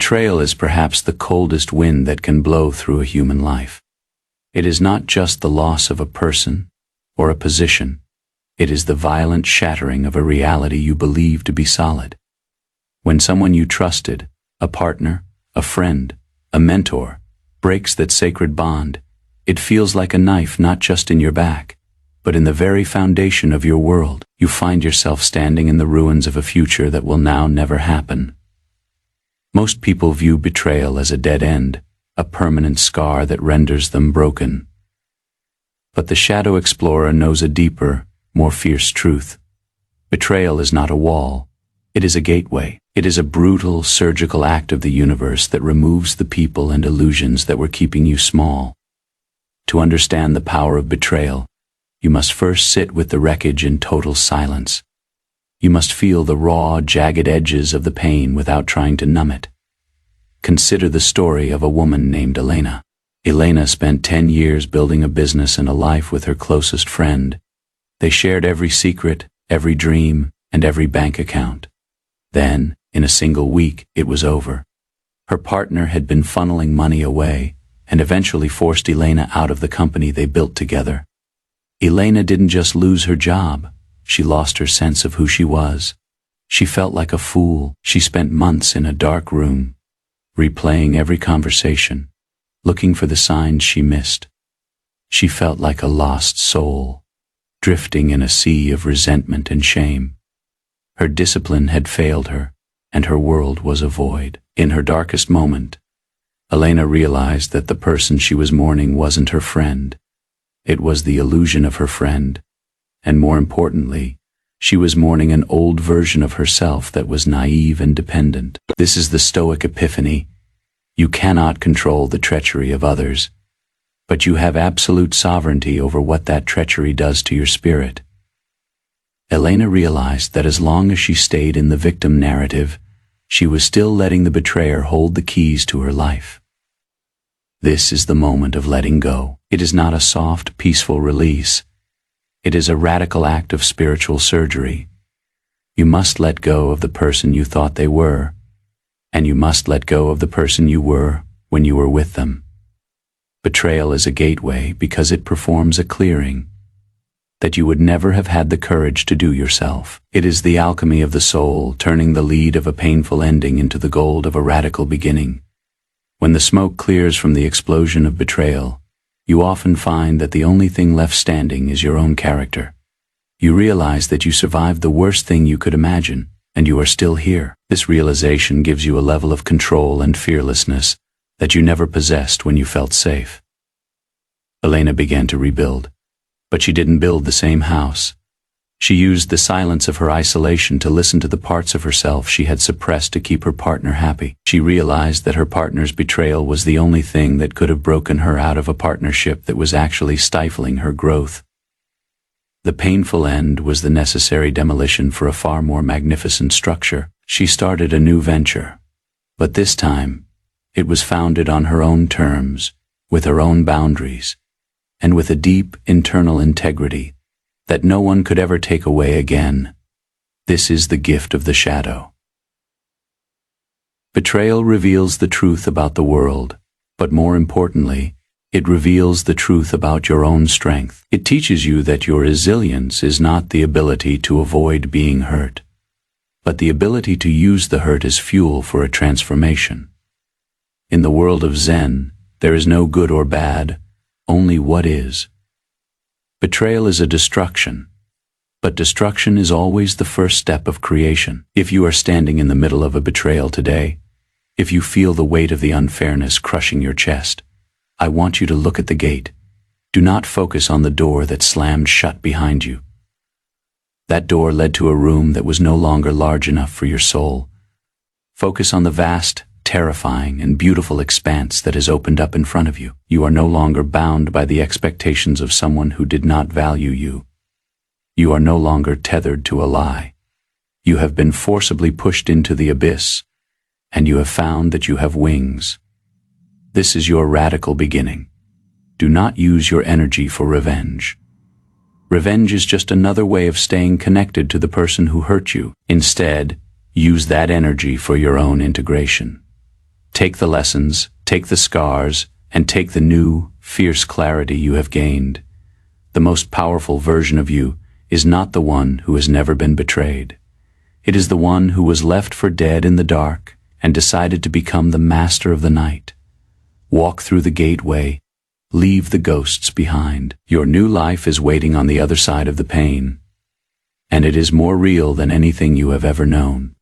Betrayal is perhaps the coldest wind that can blow through a human life. It is not just the loss of a person or a position. It is the violent shattering of a reality you believe to be solid. When someone you trusted, a partner, a friend, a mentor, breaks that sacred bond, it feels like a knife not just in your back, but in the very foundation of your world. You find yourself standing in the ruins of a future that will now never happen. Most people view betrayal as a dead end, a permanent scar that renders them broken. But the shadow explorer knows a deeper, more fierce truth. Betrayal is not a wall. It is a gateway. It is a brutal, surgical act of the universe that removes the people and illusions that were keeping you small. To understand the power of betrayal, you must first sit with the wreckage in total silence. You must feel the raw, jagged edges of the pain without trying to numb it. Consider the story of a woman named Elena. Elena spent 10 years building a business and a life with her closest friend. They shared every secret, every dream, and every bank account. Then, in a single week, it was over. Her partner had been funneling money away and eventually forced Elena out of the company they built together. Elena didn't just lose her job. She lost her sense of who she was. She felt like a fool. She spent months in a dark room, replaying every conversation, looking for the signs she missed. She felt like a lost soul, drifting in a sea of resentment and shame. Her discipline had failed her, and her world was a void. In her darkest moment, Elena realized that the person she was mourning wasn't her friend. It was the illusion of her friend. And more importantly, she was mourning an old version of herself that was naive and dependent. This is the Stoic epiphany. You cannot control the treachery of others, but you have absolute sovereignty over what that treachery does to your spirit. Elena realized that as long as she stayed in the victim narrative, she was still letting the betrayer hold the keys to her life. This is the moment of letting go. It is not a soft, peaceful release. It is a radical act of spiritual surgery. You must let go of the person you thought they were, and you must let go of the person you were when you were with them. Betrayal is a gateway because it performs a clearing that you would never have had the courage to do yourself. It is the alchemy of the soul, turning the lead of a painful ending into the gold of a radical beginning. When the smoke clears from the explosion of betrayal, you often find that the only thing left standing is your own character. You realize that you survived the worst thing you could imagine, and you are still here. This realization gives you a level of control and fearlessness that you never possessed when you felt safe. Elena began to rebuild, but she didn't build the same house. She used the silence of her isolation to listen to the parts of herself she had suppressed to keep her partner happy. She realized that her partner's betrayal was the only thing that could have broken her out of a partnership that was actually stifling her growth. The painful end was the necessary demolition for a far more magnificent structure. She started a new venture, but this time, it was founded on her own terms, with her own boundaries, and with a deep internal integrity that no one could ever take away again. This is the gift of the shadow. Betrayal reveals the truth about the world, but more importantly, it reveals the truth about your own strength. It teaches you that your resilience is not the ability to avoid being hurt, but the ability to use the hurt as fuel for a transformation. In the world of Zen, there is no good or bad, only what is. Betrayal is a destruction, but destruction is always the first step of creation. If you are standing in the middle of a betrayal today, if you feel the weight of the unfairness crushing your chest, I want you to look at the gate. Do not focus on the door that slammed shut behind you. That door led to a room that was no longer large enough for your soul. Focus on the vast, terrifying, and beautiful expanse that has opened up in front of you. You are no longer bound by the expectations of someone who did not value you. You are no longer tethered to a lie. You have been forcibly pushed into the abyss, and you have found that you have wings. This is your radical beginning. Do not use your energy for revenge. Revenge is just another way of staying connected to the person who hurt you. Instead, use that energy for your own integration. Take the lessons, take the scars, and take the new, fierce clarity you have gained. The most powerful version of you is not the one who has never been betrayed. It is the one who was left for dead in the dark and decided to become the master of the night. Walk through the gateway, leave the ghosts behind. Your new life is waiting on the other side of the pain, and it is more real than anything you have ever known.